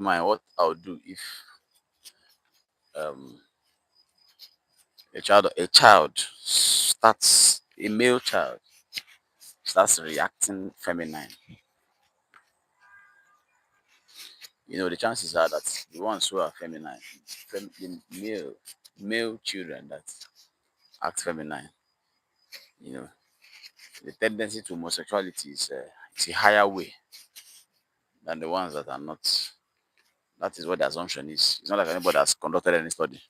mind what I'll do if um a child starts a male child starts reacting feminine. The chances are that the ones who are feminine, the male children that act feminine, you know, the tendency to homosexuality is a higher way than the ones that are not. That is what the assumption is. It's not like anybody has conducted any study.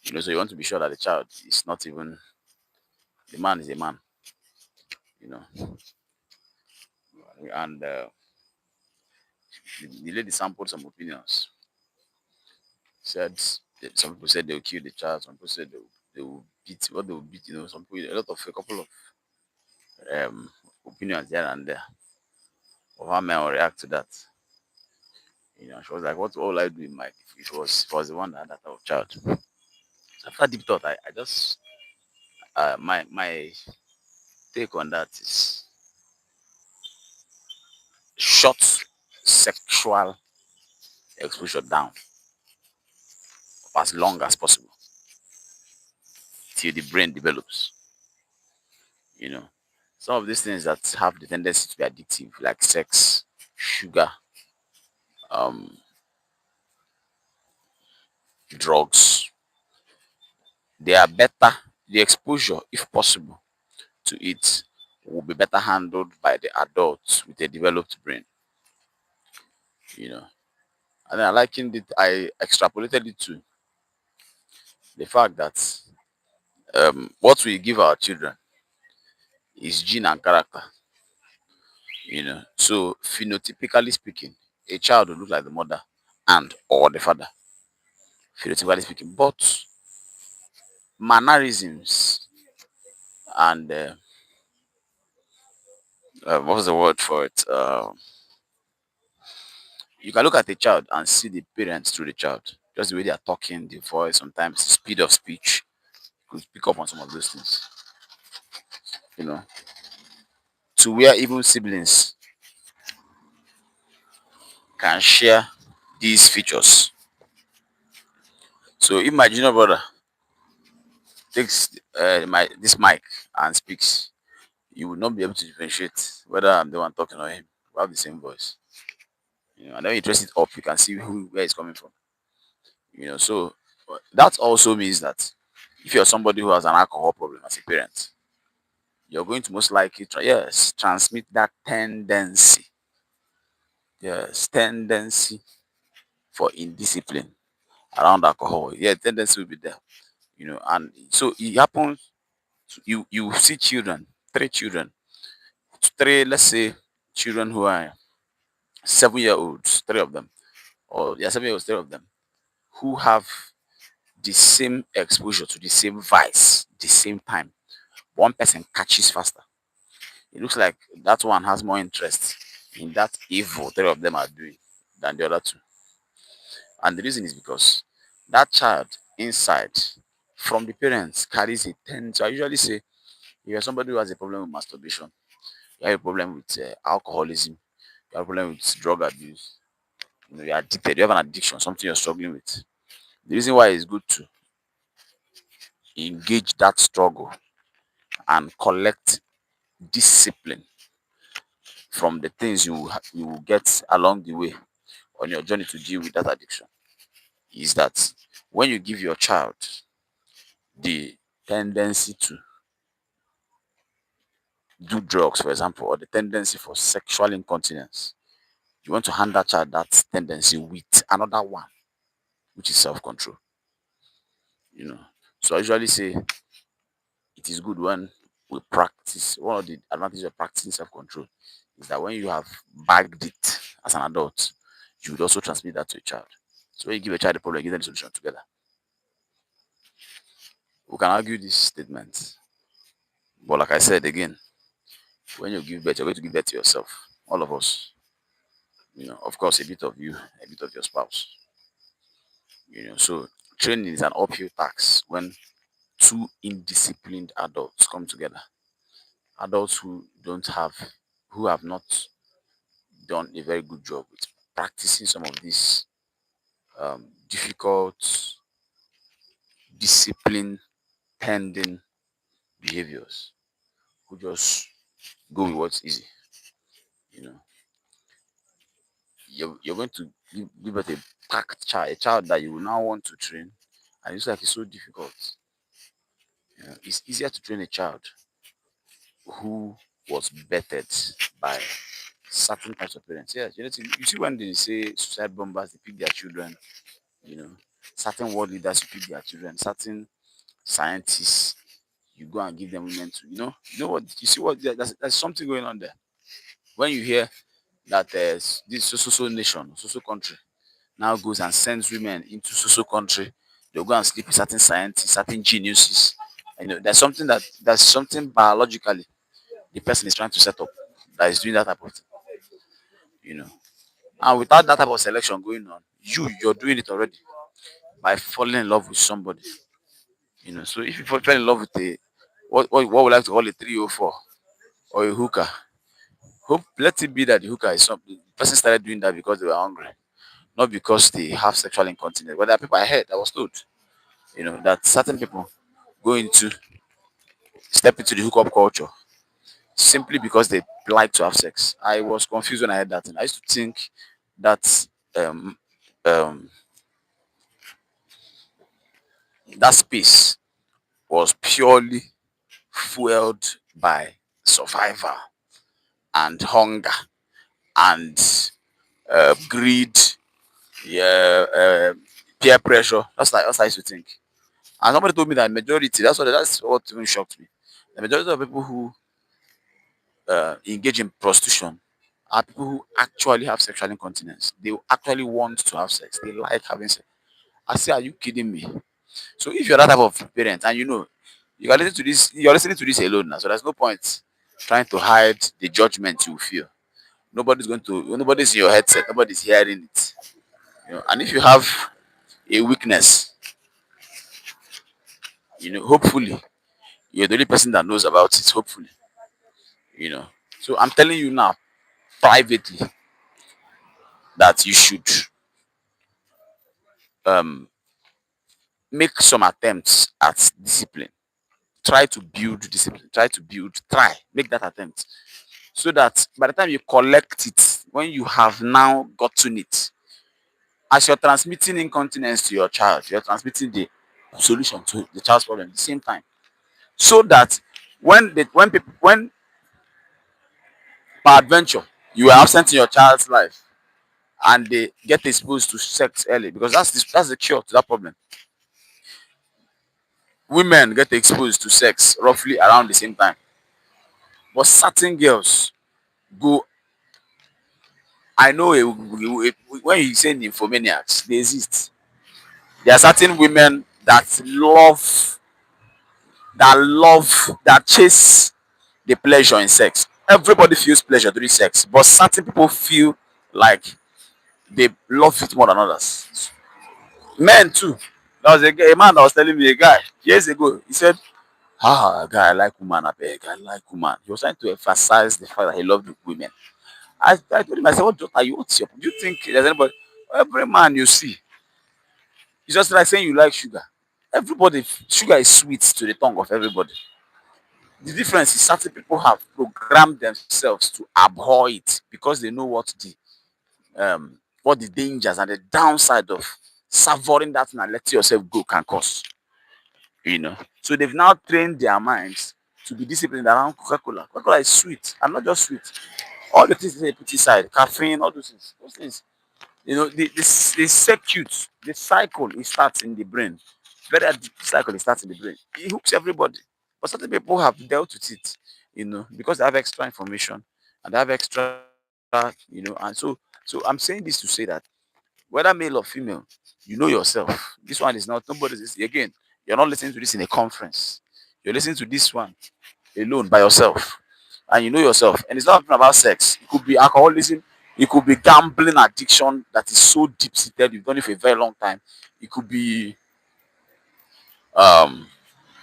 So you want to be sure that the child is not even the man is a man. You know, and the lady sampled some opinions. Said some people said they will kill the child. Some people said they will beat what they will beat. Some people a couple of um opinions there and there of how men will react to that. She was like, "What will I do in my if it was the one that had that type of child?" So after deep thought, I just my take on that is shut sexual exposure down for as long as possible till the brain develops. You know, some of these things that have the tendency to be addictive, like sex, sugar, um, drugs, they are better. The exposure, if possible, to it will be better handled by the adults with a developed brain. You know, and I likened it. I extrapolated it to the fact that what we give our children is gene and character. So phenotypically speaking, a child will look like the mother and or the father, phenotypically speaking. But mannerisms and what was the word for it? You can look at a child and see the parents through the child, just the way they are talking, the voice, sometimes the speed of speech. You could pick up on some of those things. You know, to where even siblings can share these features. So if my junior brother takes this mic and speaks, you will not be able to differentiate whether I'm the one talking or him. We have the same voice. And then when you trace it up, you can see where it's coming from. So that also means that if you're somebody who has an alcohol problem as a parent, you're going to most likely transmit that tendency. Yes, tendency for indiscipline around alcohol. Yeah, tendency will be there. And so it happens. You see children, three, let's say children who are 7 year olds, three of them, or 7 year olds, three of them, who have the same exposure to the same vice, the same time. One person catches faster. It looks like that one has more interest in that evil three of them are doing than the other two. And the reason is because that child inside from the parents carries a tendency. I usually say if you're somebody who has a problem with masturbation, you have a problem with alcoholism, you have a problem with drug abuse, you're addicted, you have an addiction, something you're struggling with. The reason why it's good to engage that struggle and collect discipline from the things you will get along the way on your journey to deal with that addiction is that when you give your child the tendency to do drugs, for example, or the tendency for sexual incontinence, you want to hand that child that tendency with another one, which is self-control. So I usually say it is good when we practice. One of the advantages of practicing self-control is that when you have bagged it as an adult, you would also transmit that to a child. So when you give a child a problem, give them the solution together. We can argue this statement, but like I said again, when you give birth, you're going to give birth to yourself. All of us. Of course, a bit of you, a bit of your spouse. So training is an uphill task when two indisciplined adults come together. Adults who have not done a very good job with practicing some of these difficult, discipline pending behaviors, who just go with what's easy. You know, you're going to give birth a packed child, a child that you will now want to train, and it's like it's so difficult. It's easier to train a child who was bettered by certain types of parents. Yeah, you see when they say suicide bombers, they pick their children, you know, certain world leaders, you pick their children, certain scientists, you go and give them women to, what, you see what, there's something going on there. When you hear that this so nation, so country now goes and sends women into so country, they'll go and sleep with certain scientists, certain geniuses. There's something biologically the person is trying to set up that is doing that type of thing, you know. And without that type of selection going on, you're doing it already by falling in love with somebody, So if you fell in love with a what we like to call a 304 or a hooker, hope let it be that the hooker is something the person started doing that because they were hungry, not because they have sexual incontinence. But there are people I heard, I was told, that certain people go into step into the hookup culture simply because they like to have sex. I was confused when I heard that, and I used to think that um um that space was purely fueled by survival and hunger and greed, yeah, peer pressure. That's what I used to think. And somebody told me that majority. That's what even shocked me. The majority of people who engage in prostitution are people who actually have sexual incontinence. They actually want to have sex. They like having sex. I say, are you kidding me? So if you're that type of parent, and you're listening to this alone now. So there's no point trying to hide the judgment you feel. Nobody's in your headset. Nobody's hearing it. And if you have a weakness, hopefully you're the only person that knows about it. Hopefully, you know. So I'm telling you now, privately, that you should um make some attempts at discipline. Try to build discipline. Try make that attempt, so that by the time you collect it, when you have now gotten it, as you're transmitting incontinence to your child, you're transmitting the solution to the child's problem at the same time. So that when by adventure you are absent in your child's life and they get exposed to sex early, because that's the cure to that problem. Women get exposed to sex roughly around the same time, but certain girls go. I know when you say nymphomaniacs, they exist. There are certain women that chase the pleasure in sex. Everybody feels pleasure during sex, but certain people feel like they love it more than others. Men too. There was a man that was telling me, a guy years ago. He said, guy, I like woman. I beg, I like woman. He was trying to emphasize the fact that he loved women. I told him, I said, what are you? Do you think there's anybody? Every man you see, it's just like saying you like sugar. Sugar is sweet to the tongue of everybody. The difference is certain people have programmed themselves to abhor it because they know what the dangers and the downside of savoring that and letting yourself go can cause. So they've now trained their minds to be disciplined around Coca-Cola. Coca-Cola is sweet, and not just sweet. All the things they put inside, caffeine, all those things. The circuit, the cycle, it starts in the brain. Very addictive cycle, it starts in the brain. It hooks everybody. But certain people have dealt with it, because they have extra information and they have extra, and so I'm saying this to say that whether male or female, you know yourself. This one is not nobody's. Again, you're not listening to this in a conference. You're listening to this one alone by yourself, and you know yourself. And it's not even about sex. It could be alcoholism. It could be gambling addiction that is so deep seated. You've done it for a very long time. It could be um.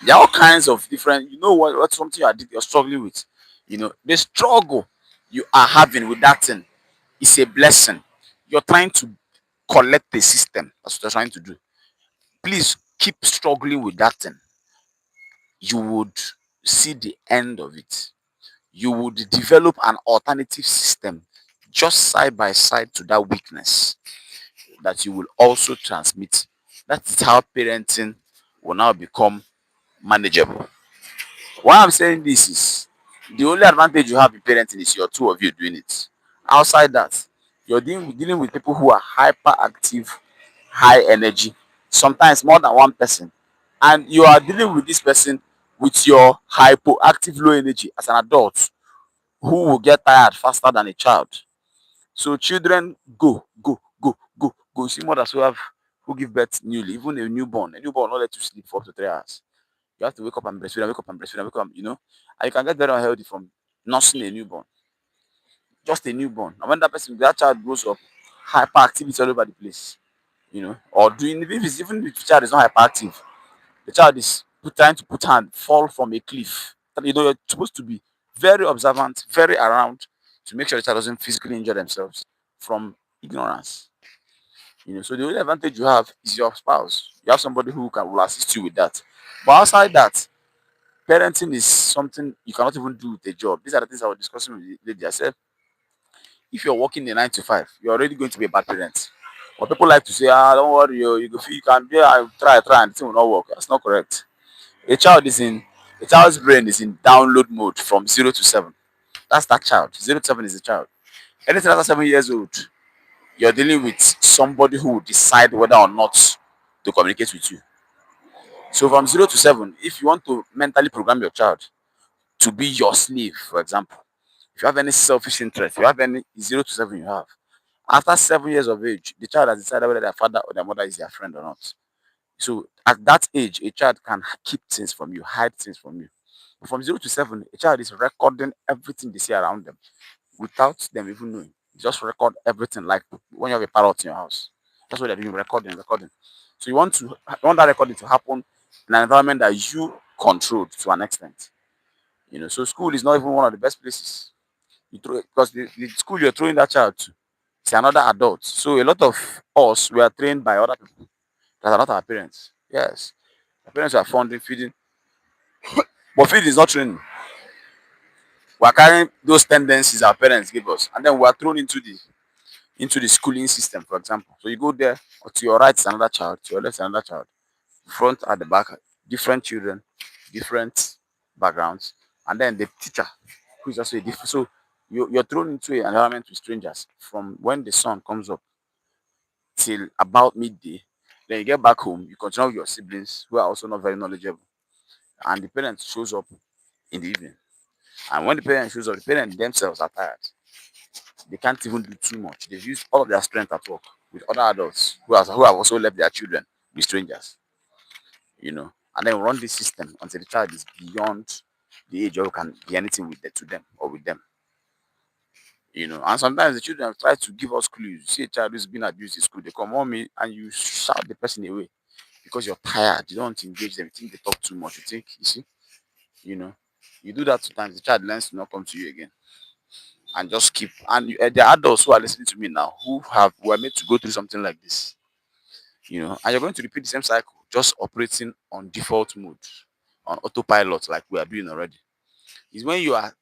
There are all kinds of different. You know what something you're struggling with. The struggle you are having with that thing is a blessing. you're trying to collect the system. That's what you're trying to do. Please keep struggling with that thing. You would see the end of it. You would develop an alternative system just side by side to that weakness that you will also transmit. That is how parenting will now become manageable. Why I'm saying this is the only advantage you have in parenting is your two of you doing it. Outside that, you're dealing with people who are hyperactive, high energy, sometimes more than one person. And you are dealing with this person with your hypoactive low energy as an adult who will get tired faster than a child. So children go. You see mothers who give birth newly, even a newborn not let you sleep for up to 3 hours. You have to wake up and breastfeed and wake up and breastfeed and wake up, and you can get very unhealthy from nursing a newborn, just a newborn. And when that child grows up, hyperactivity all over the place, or doing even if the child is not hyperactive, the child is trying to put hand, fall from a cliff. And, you're supposed to be very observant, very around to make sure the child doesn't physically injure themselves from ignorance. So the only advantage you have is your spouse. You have somebody who will assist you with that. But outside that, parenting is something you cannot even do with a job. These are the things I was discussing with the lady. I said, if you're working a 9 to 5, you're already going to be a bad parent. But people like to say, don't worry, you can be, try, and the thing will not work. That's not correct. A child is in a child's brain is in download mode from 0 to 7. That's that child. 0 to 7 is the child. Anything after 7 years old, you're dealing with somebody who will decide whether or not to communicate with you. So from 0 to 7, if you want to mentally program your child to be your slave, for example, if you have any selfish interest, you have any 0 to 7 you have. After 7 years of age, the child has decided whether their father or their mother is their friend or not. So at that age, a child can keep things from you, hide things from you. From 0 to 7, a child is recording everything they see around them without them even knowing. Just record everything, like when you have a parrot in your house. That's what they're doing, recording. So you want that recording to happen in an environment that you controlled to an extent. So school is not even one of the best places. Because the school you're throwing that child to, it's another adult. So a lot of us we are trained by other people. That are not our parents. Yes. Our parents are funding, feeding. But feeding is not training. We are carrying those tendencies our parents give us, and then we are thrown into the schooling system, for example. So you go there, or to your right is another child, to your left is another child, front at the back, different children, different backgrounds, and then the teacher, who is also a different. So you're thrown into an environment with strangers from when the sun comes up till about midday. Then you get back home, you continue with your siblings who are also not very knowledgeable, and the parent shows up in the evening. And when the parent shows up, the parents themselves are tired. They can't even do too much. They've used all of their strength at work with other adults who have also left their children with strangers. And then run this system until the child is beyond the age where you can be anything to them or with them. And sometimes the children try to give us clues. You see a child who's been abused in school, they come on me and you shout the person away because you're tired. You don't want to engage them. You think they talk too much. You know, you do that sometimes, the child learns to not come to you again and just keep. And there are adults who are listening to me now who are made to go through something like this. And you're going to repeat the same cycle, just operating on default mode, on autopilot, like we are doing already. Is when you are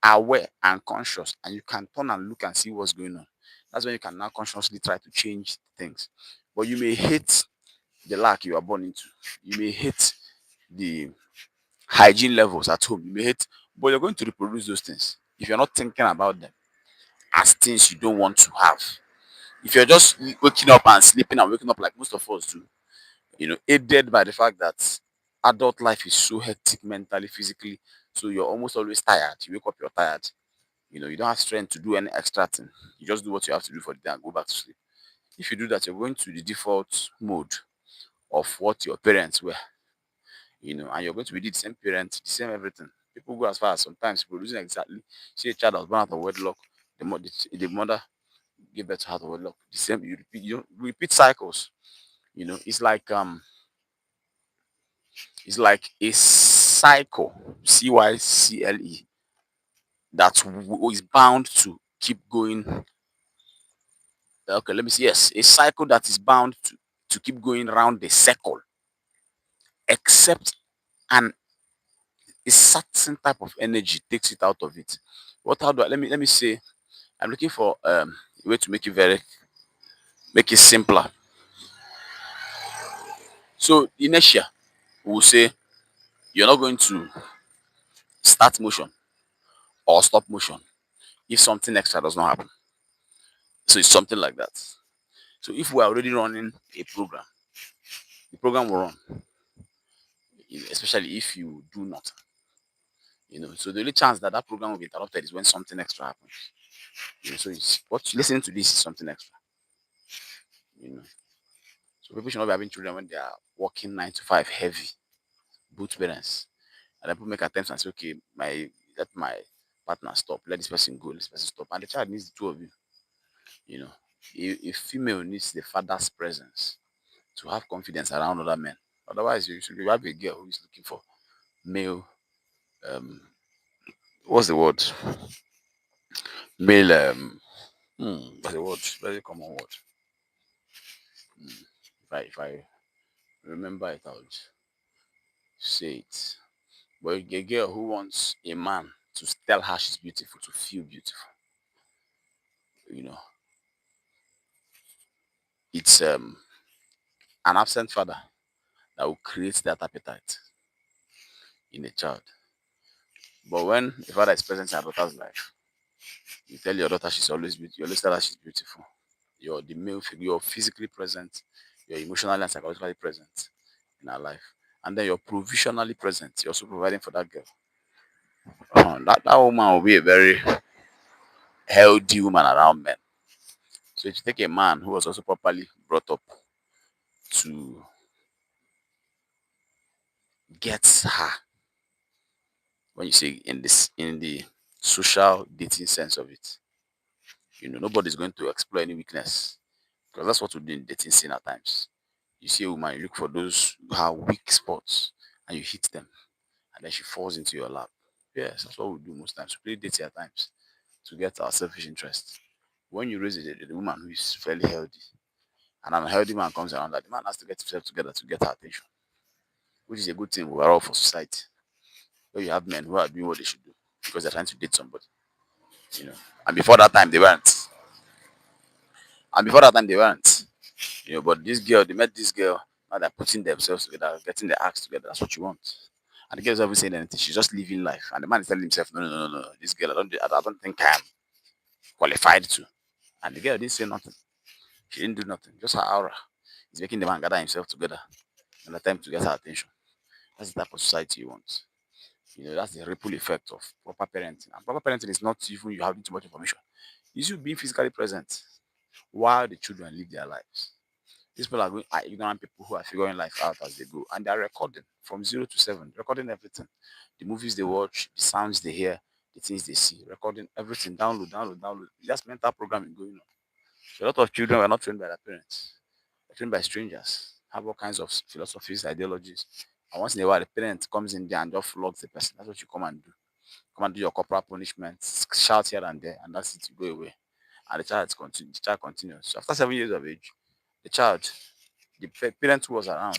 aware and conscious and you can turn and look and see what's going on. That's when you can now consciously try to change things. But you may hate the lack you are born into. You may hate the hygiene levels at home. You may hate, but you're going to reproduce those things if you're not thinking about them as things you don't want to have. If you're just waking up and sleeping and waking up like most of us do, aided by the fact that adult life is so hectic mentally, physically, so you're almost always tired. You wake up, you're tired. You don't have strength to do any extra thing. You just do what you have to do for the day and go back to sleep. If you do that, you're going to the default mode of what your parents were, and you're going to be the same parent, the same everything. People go as far as sometimes producing exactly. See a child that was born out of wedlock, the mother gave birth to her out of wedlock. The same, you repeat cycles. It's like a cycle, cycle, that is bound to keep going Okay, let me see. Yes, a cycle that is bound to keep going around the circle, except an a certain type of energy takes it out of it. What how do I let me say I'm looking for a way to make it simpler. So inertia will say you're not going to start motion or stop motion if something extra does not happen. So it's something like that. So if we're already running a program, the program will run, especially if you do not. So the only chance that that program will be interrupted is when something extra happens. So it's what listening to this is something extra. You know, so people should not be having children when they are working 9 to 5 heavy, both parents, and then people make attempts and say, okay, let my partner stop, let this person go, let this person stop, and the child needs the two of you. You know, a female needs the father's presence to have confidence around other men. Otherwise, you have a girl who is looking for male. Um, what's the word? Male. What's the word? Very common word. If I remember it, I would say it. But a girl who wants a man to tell her she's beautiful, to feel beautiful, you know, it's an absent father that will create that appetite in a child. But when a father is present in her daughter's life, you tell your daughter she's always beautiful. You always tell her she's beautiful. You're the male figure. You're physically present. You're emotionally and psychologically present in her life, and then you're provisionally present. You're also providing for that girl. That woman will be a very healthy woman around men. So if you take a man who was also properly brought up to get her, when you say in the social dating sense of it, nobody's going to explore any weakness because that's what we do in dating scene at times. You see a woman, you look for those who have weak spots and you hit them, and then she falls into your lap. Yes, that's what we do most times. We play dating at times to get our selfish interest. When you raise a woman who is fairly healthy, and an unhealthy man comes around, that the man has to get himself together to get her attention, which is a good thing overall for society. Where you have men who are doing what they should do because they're trying to date somebody, you know. And before that time, they weren't. And before that time, they weren't. But this girl, they met this girl. Now they're putting themselves together, getting their acts together. That's what you want. And the girl's not even saying anything. She's just living life. And the man is telling himself, no, no, no, no, no. This girl, I don't think I'm qualified to. And the girl didn't say nothing. She didn't do nothing. Just her aura is making the man gather himself together and attempt to get her attention. That's the type of society you want. That's the ripple effect of proper parenting. And proper parenting is not even you having too much information. It's you being physically present while the children live their lives. These people are ignorant people who are figuring life out as they go. And they're recording from 0 to 7, recording everything. The movies they watch, the sounds they hear, the things they see, recording everything, download, download, download. That's mental programming going on. So a lot of children were not trained by their parents. They're trained by strangers, have all kinds of philosophies, ideologies. And once in a while, the parent comes in there and just flogs the person. That's what you come and do. Come and do your corporal punishment, shout here and there, and that's it, you go away. And the child continues. So after 7 years of age, the child, the parent who was around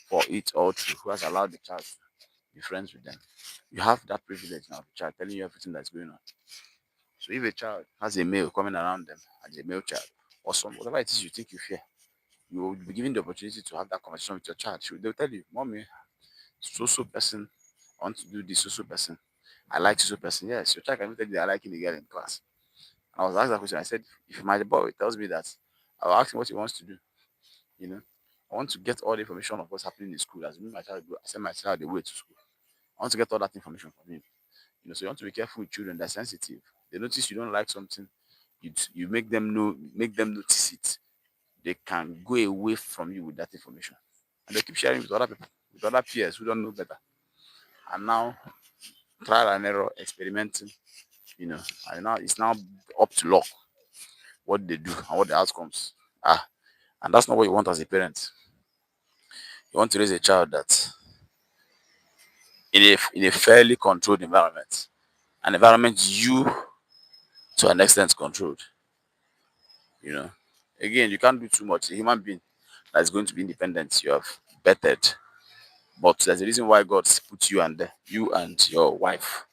for it all through, who has allowed the child to be friends with them, you have that privilege now, the child telling you everything that's going on. So if a child has a male coming around them as a male child, or whatever it is you think you fear, you will be given the opportunity to have that conversation with your child. They'll tell you, Mommy, so person, I want to do this, so person. I like so person. Yes, your child can even tell you I like the girl in class. I was asked that question. I said, if my boy tells me that, I'll ask him what he wants to do. You know, I want to get all the information of what's happening in school. As me, my child, I send my child away to school. I want to get all that information from him. So you want to be careful with children. They're sensitive. They notice you don't like something, you make them notice it. They can go away from you with that information, and they keep sharing with other people, with other peers who don't know better. And now trial and error, experimenting, and now it's now up to luck what they do and what the outcomes are. And that's not what you want as a parent. You want to raise a child that in a fairly controlled environment, an environment you to an extent controlled. You know. Again, you can't do too much. A human being that is going to be independent, you have bettered. But there's a reason why God put you and your wife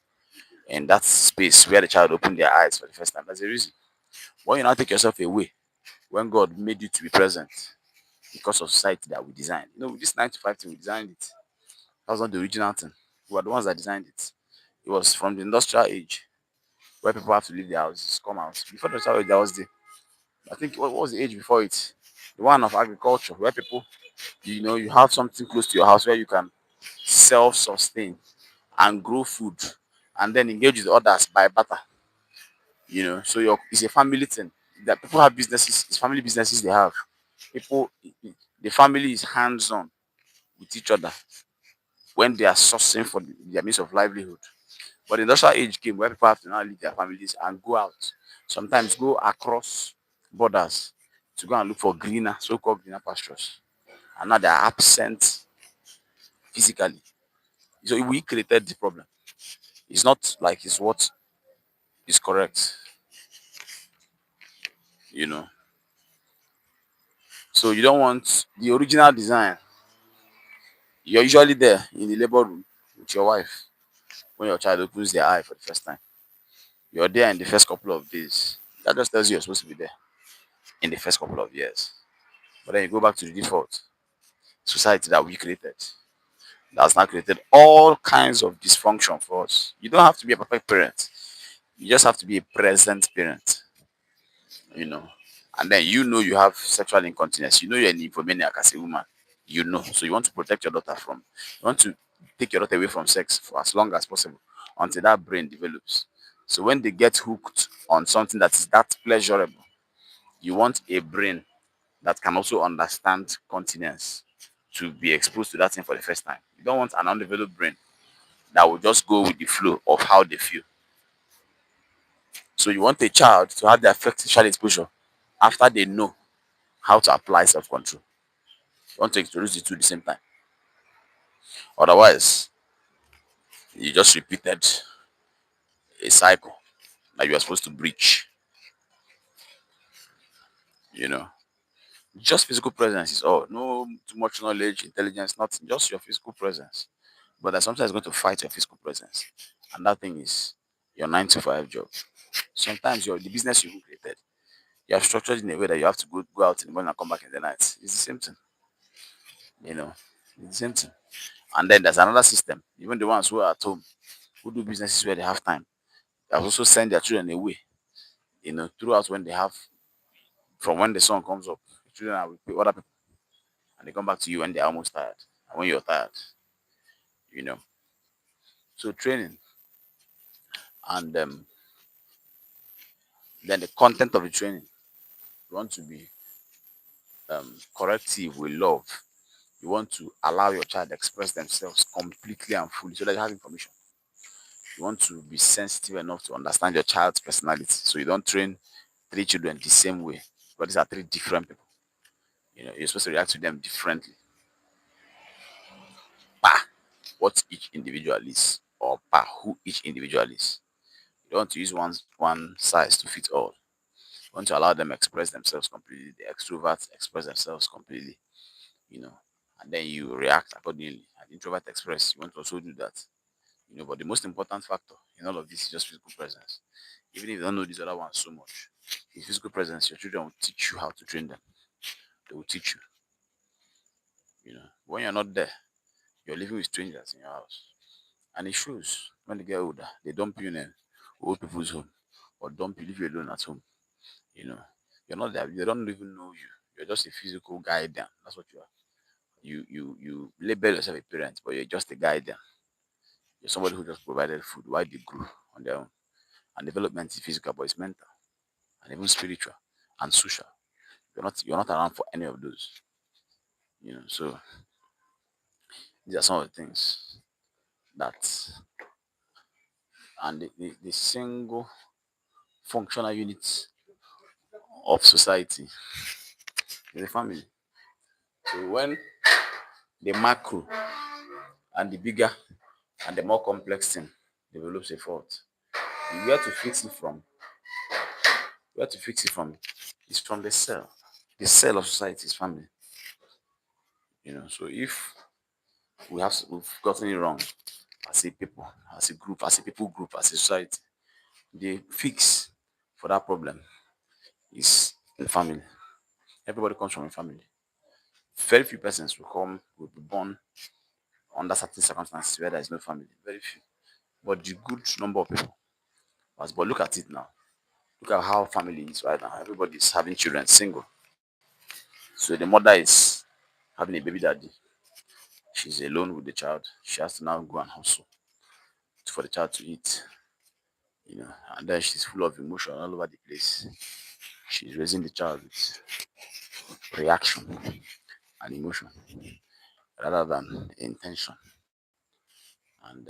in that space where the child opened their eyes for the first time. There's a reason. When you now take yourself away, when God made you to be present because of society that we designed. This 9 to 5 thing, we designed it. That was not the original thing. We were the ones that designed it. It was from the industrial age where people have to leave their houses, come out. Before the industrial age, there was I think, what was the age before it? The one of agriculture, where people, you have something close to your house where you can self-sustain and grow food and then engage with others by barter. So it's a family thing that people have businesses, it's family businesses they have. People, the family is hands-on with each other when they are sourcing for their means of livelihood. But the industrial age came where people have to now leave their families and go out, sometimes go across borders to go and look for greener, so-called greener pastures. And now they are absent physically. So we created the problem. It's not like it's what is correct, you know. So you don't want the original design. You're usually there in the labor room with your wife when your child opens their eye for the first time. You're there in the first couple of days. That just tells you you're supposed to be there in the first couple of years. But then you go back to the default society that we created. That's now created all kinds of dysfunction for us. You don't have to be a perfect parent. You just have to be a present parent, you know. And then you have sexual incontinence. You're an infomaniac as a woman. So you want to protect your daughter from, you want to take your daughter away from sex for as long as possible until that brain develops. So when they get hooked on something that is that pleasurable, you want a brain that can also understand continence to be exposed to that thing for the first time. You don't want an undeveloped brain that will just go with the flow of how they feel. So you want a child to have the effective child exposure after they know how to apply self-control. You want to introduce the two at the same time. Otherwise, you just repeated a cycle that you are supposed to breach. You know, just physical presence is all. No too much knowledge, intelligence, nothing. Just your physical presence. But that sometimes going to fight your physical presence, and that thing is your 9 to 5 job. Sometimes the business you created, you have structured in a way that you have to go out in the morning and come back in the night. It's the same thing. You know, it's the same thing. And then there's another system. Even the ones who are at home, who do businesses where they have time, they have also send their children away. Throughout when they have, from when the sun comes up, the children are with other people, and they come back to you when they're almost tired, and when you're tired. You know, so training and then the content of the training. You want to be corrective with love. You want to allow your child to express themselves completely and fully so that you have information. You want to be sensitive enough to understand your child's personality. So you don't train 3 children the same way. But these are 3 different people. You're supposed to react to them differently. Bah, what each individual is, or bah, who each individual is. You don't want to use one size to fit all. You want to allow them express themselves completely. The extroverts express themselves completely, and then you react accordingly. And introvert express, you want to also do that. But the most important factor in all of this is just physical presence. Even if you don't know these other ones so much, the physical presence, your children will teach you how to train them. They will teach you. When you're not there, you're living with strangers in your house. And it shows when they get older, they dump you in an old people's home or dump you, leave you alone at home. You know, you're not there, they don't even know you. You're just a physical guardian. That's what you are. You label yourself a parent, but you're just a guardian. You're somebody who just provided food while they grew on their own. And development is physical, but it's mental and even spiritual and social. You're not around for any of those. So these are some of the things that, and the single functional unit of society is the family. So when the macro and the bigger and the more complex thing develops a fault, where to fix it from, where to fix it from is from the cell. The cell of society is family. So if we've gotten it wrong as a people, as a group, as a people group, as a society, the fix for that problem is in family. Everybody comes from a family. Very few persons will be born under certain circumstances where there is no family. Very few. But the good number of people. But look at it now. Look at how family is right now. Everybody is having children single. So the mother is having a baby daddy. She's alone with the child. She has to now go and hustle for the child to eat. And then she's full of emotion all over the place. She's raising the child with reaction and emotion rather than intention and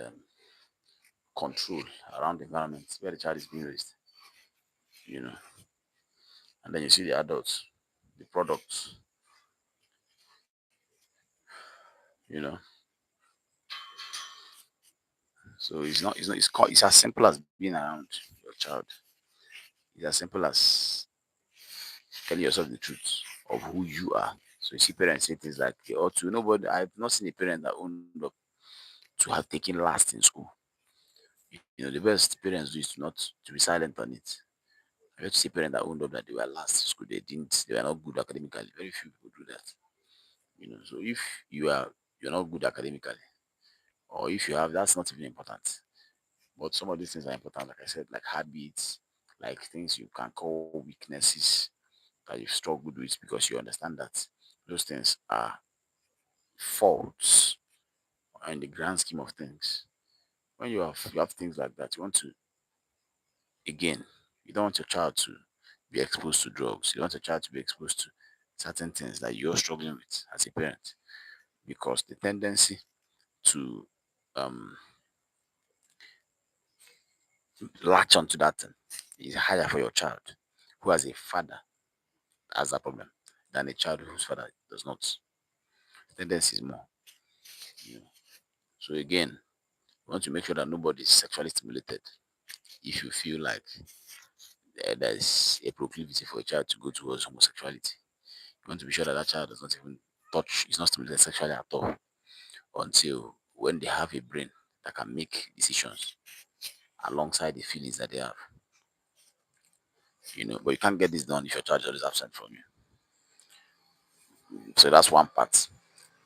control around the environment where the child is being raised. You know, and then you see the adults, the products. You know, so it's as simple as being around your child. It's as simple as telling yourself the truth of who you are. So you see parents say things like they ought to. Nobody, I've not seen a parent that owned up to have taken last in school. The best parents do is to be silent on it. I have to see parents that owned up that they were last in school. They were not good academically. Very few people do that. So if you're not good academically, or if you have, that's not even important. But some of these things are important, like I said, like habits, like things you can call weaknesses that you've struggled with because you understand that those things are faults in the grand scheme of things. When you have things like that, you want to again, you don't want your child to be exposed to drugs. You don't want your child to be exposed to certain things that you're struggling with as a parent. Because the tendency to um latch onto that thing is higher for your child who has a father that has that problem than a child whose father does not. The tendency is more. You know. So again, we want to make sure that nobody is sexually stimulated. If you feel like there is a proclivity for a child to go towards homosexuality, you want to be sure that that child does not even touch, is not stimulated sexually at all until when they have a brain that can make decisions alongside the feelings that they have. But you can't get this done if your child is always absent from you. So that's one part.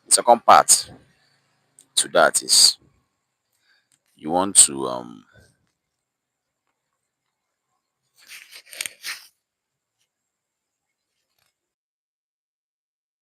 The second part to that is you want to